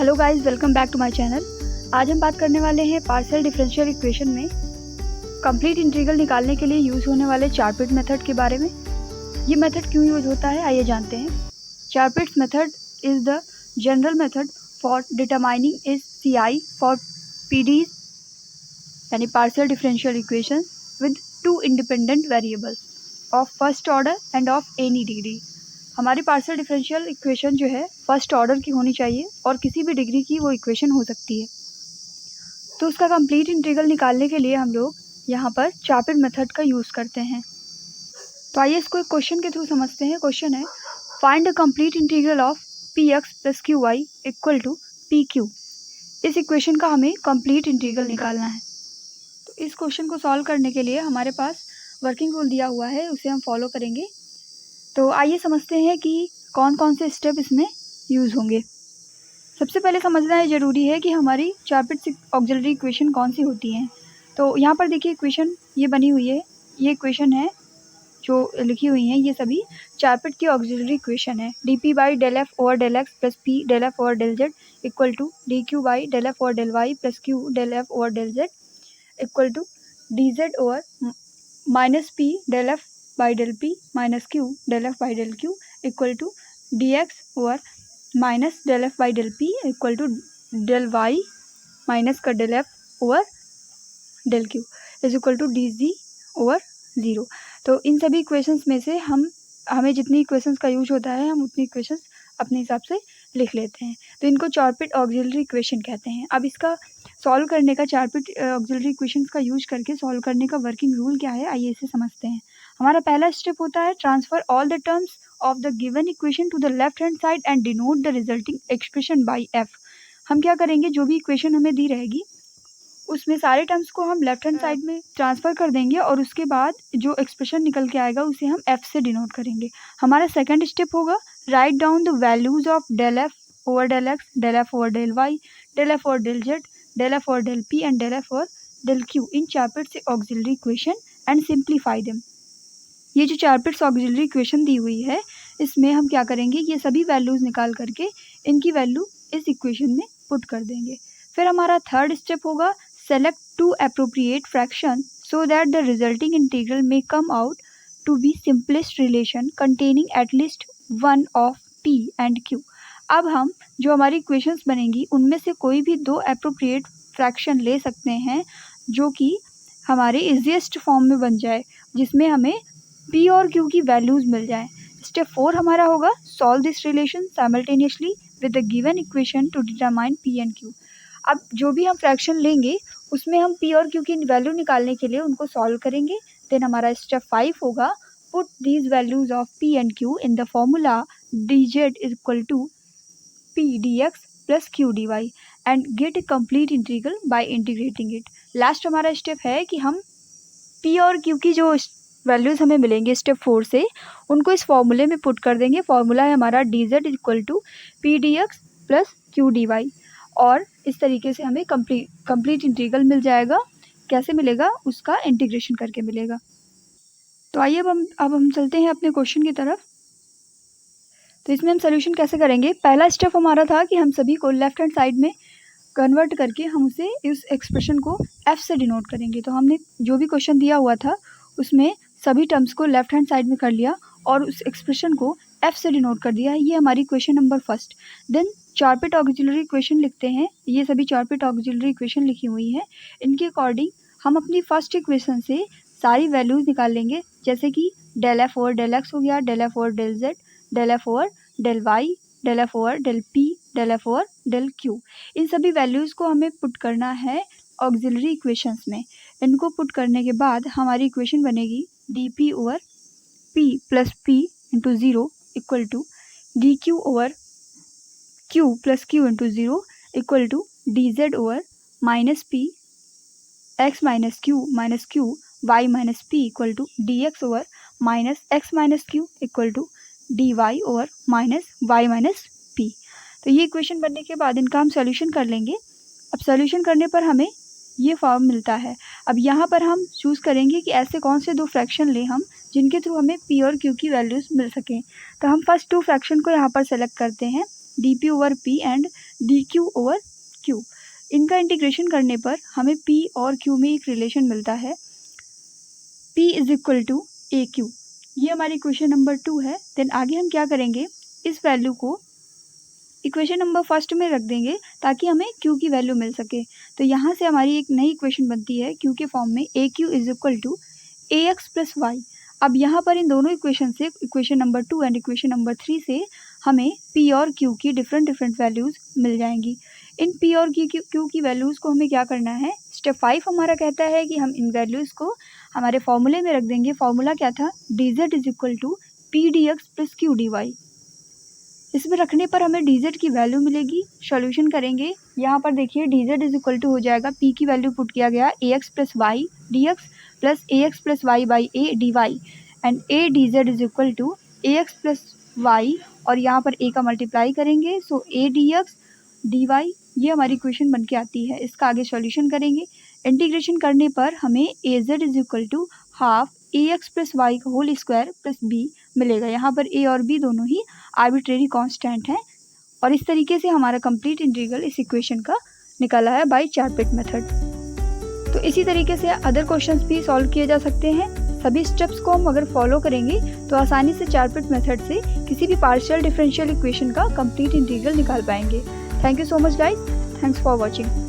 Hello guys, welcome back to my channel. आज हम बात करने वाले हैं पार्शियल डिफरेंशियल इक्वेशन में कंप्लीट इंटीग्रल निकालने के लिए यूज़ होने वाले चारपिट मेथड के बारे में। ये मेथड क्यों यूज़ होता है, आइए जानते हैं। Charpit method is the general method for determining is CI for PDs यानी partial differential equation with two independent variables of first order and of any degree. हमारी पार्शियल डिफरेंशियल इक्वेशन जो है फर्स्ट ऑर्डर की होनी चाहिए और किसी भी डिग्री की वो इक्वेशन हो सकती है। तो उसका कंप्लीट इंटीग्रल निकालने के लिए हम लोग यहाँ पर चारपिट मेथड का यूज़ करते हैं। तो आइए इसको एक क्वेश्चन के थ्रू समझते हैं। क्वेश्चन है find the complete integral of px + qy equal to pq। इस इक्वेशन का हमें कंप्लीट इंटीग्रल निकालना है। तो इस क्वेश्चन को सॉल्व करने के लिए हमारे पास वर्किंग रूल दिया हुआ है, उसे हम फॉलो करेंगे। तो आइए समझते हैं कि कौन कौन से स्टेप इसमें यूज़ होंगे। सबसे पहले समझना ये ज़रूरी है कि हमारी चारपिट ऑक्सिलरी इक्वेशन कौन सी होती हैं। तो यहाँ पर देखिए इक्वेशन ये बनी हुई है, ये इक्वेशन है जो लिखी हुई हैं, ये सभी चारपिट की ऑक्सिलरी इक्वेशन है। dp/del(f/del x + p del(f/del z) equal to dq/del(f/del y + q del(f/del z) equal to dz/-p del(f/del p - q del(f/del q) equal to dx/-del(f/del p equal to del y - del(f/del q) is equal to dz/0। तो इन सभी equations में से हमें जितनी equations का use होता है हम उतनी इक्वेशंस अपने हिसाब से लिख लेते हैं। तो इनको चारपिट ऑक्सिलरी इक्वेशन कहते हैं। अब इसका सॉल्व करने का, चारपिट ऑक्सिलरी इक्वेशंस का यूज करके सॉल्व करने का वर्किंग रूल क्या है, आइए इसे समझते हैं। हमारा पहला स्टेप होता है transfer all the terms of the given equation two the left hand side and denote the resulting expression by f। हम क्या करेंगे, जो भी इक्वेशन हमें दी रहेगी उसमें सारे टर्म्स को हम लेफ्ट हैंड साइड में ट्रांसफ़र कर देंगे और उसके बाद जो एक्सप्रेशन निकल के आएगा उसे हम f से डिनोट करेंगे। हमारा सेकंड स्टेप होगा write down the values of del(f/del x, del(f/del y, del(f/del z, del(f/del p and del(f/del q in Charpit's auxiliary equation and simplify them. ये जो चारपिट्स ऑक्सिलरी इक्वेशन दी हुई है इसमें हम क्या करेंगे, ये सभी वैल्यूज़ निकाल करके इनकी वैल्यू इस इक्वेशन में पुट कर देंगे। फिर हमारा थर्ड स्टेप होगा select two appropriate fraction so that the resulting integral may come out to be simplest relation containing at least one of p and q। अब हम जो हमारी इक्वेशंस बनेंगी उनमें से कोई भी दो appropriate fraction ले सकते हैं जो कि हमारे इजीएस्ट फॉर्म में बन जाए, जिसमें हमें p और q की वैल्यूज़ मिल जाए। स्टेप 4 हमारा होगा solve this relation simultaneously with the given equation two determine p and q। अब जो भी हम फ्रैक्शन लेंगे उसमें हम p और q की वैल्यू निकालने के लिए उनको सॉल्व करेंगे। देन हमारा स्टेप 5 होगा put these values of p and q in the formula dz equal to p dx + q dy and get a complete integral by integrating it. Last हमारा step है कि हम p और q की जो values हमें मिलेंगे स्टेप 4 से उनको इस फॉर्मूले में पुट कर देंगे। फॉर्मूला है हमारा dz equal to p dx + q dy और इस तरीके से हमें कंप्लीट इंटीग्रल मिल जाएगा। कैसे मिलेगा, उसका इंटीग्रेशन करके मिलेगा। तो आइए अब हम चलते हैं अपने क्वेश्चन की तरफ। तो इसमें हम सोल्यूशन कैसे करेंगे, पहला स्टेप हमारा था कि हम सभी को लेफ्ट हैंड साइड में कन्वर्ट करके हम उसे इस एक्सप्रेशन को f से डिनोट करेंगे। तो हमने जो भी क्वेश्चन दिया हुआ था उसमें सभी टर्म्स को लेफ्ट हैंड साइड में कर लिया और उस एक्सप्रेशन को f से डिनोट कर दिया। ये हमारी question number first. Then Charpit auxiliary equation लिखते हैं। ये सभी चारपिट ऑक्सिलरी इक्वेशन लिखी हुई हैं। इनके अकॉर्डिंग हम अपनी फर्स्ट इक्वेशन से सारी वैल्यूज़ निकाल लेंगे, जैसे कि del(f/del x हो गया, del(f/del z, del(f/del y, del(f/del p, del(f/del q। इन सभी वैल्यूज़ को हमें पुट करना है ऑक्सिलरी इक्वेशंस में। इनको पुट करने के बाद हमारी इक्वेशन बनेगी dp/p + p × 0 equal to dq/q + q × 0 equal to dz/-p x - q - q y - p equal to dx/-x - q equal to dy/-y - p। तो ये इक्वेशन बनने के बाद इनका हम सॉल्यूशन कर लेंगे। अब सॉल्यूशन करने पर हमें ये फॉर्म मिलता है। अब यहाँ पर हम चूज़ करेंगे कि ऐसे कौन से दो फ्रैक्शन लें हम जिनके थ्रू हमें p और q की वैल्यूज़ मिल सकें। तो हम फर्स्ट टू फ्रैक्शन को यहाँ पर सेलेक्ट करते हैं dp/p and D Q over Q. इनका इंटीग्रेशन करने पर हमें पी और क्यू में एक रिलेशन मिलता है, P is equal to A Q. ये हमारी इक्वेशन नंबर 2 है। देन आगे हम क्या करेंगे, इस वैल्यू को इक्वेशन नंबर फर्स्ट में रख देंगे ताकि हमें क्यू की वैल्यू मिल सके। तो यहाँ से हमारी एक नई इक्वेशन बनती है क्यू के फॉर्म में, a q is equal to a x plus y. अब यहाँ पर इन दोनों इक्वेशन से, equation number 2 and equation number 3 से हमें पी और क्यू की डिफरेंट वैल्यूज़ मिल जाएंगी। इन पी और क्यू की वैल्यूज़ को हमें क्या करना है, स्टेप 5 हमारा कहता है कि हम इन वैल्यूज़ को हमारे फॉर्मूले में रख देंगे। फॉर्मूला क्या था, d z is equal to p d x plus q d y. इसमें रखने पर हमें डी जेड की वैल्यू मिलेगी। सॉल्यूशन करेंगे, यहाँ पर देखिए d z is equal to हो जाएगा, पी की वैल्यू पुट किया गया a x plus y d x plus a x plus y by a d y, and a d z is equal to a x plus y, और यहाँ पर a का multiply करेंगे, so a d x d y. ये हमारी equation बन के आती है। इसका आगे सॉल्यूशन करेंगे, इंटीग्रेशन करने पर हमें a z is equal to half a x plus y का होल स्क्वायर प्लस बी मिलेगा। यहाँ पर ए और बी दोनों ही आर्बिट्रेरी कांस्टेंट हैं, और इस तरीके से हमारा कंप्लीट इंटीग्रल इस इक्वेशन का निकला है बाय चारपेट मेथड। तो इसी तरीके से अदर क्वेश्चंस भी सॉल्व किए जा सकते हैं। सभी स्टेप्स को हम अगर फॉलो करेंगे तो आसानी से चारपेट मेथड से किसी भी पार्शियल डिफरेंशियल इक्वेशन का कंप्लीट इंटीग्रल निकाल पाएंगे। Thank you so much guys, thanks for watching.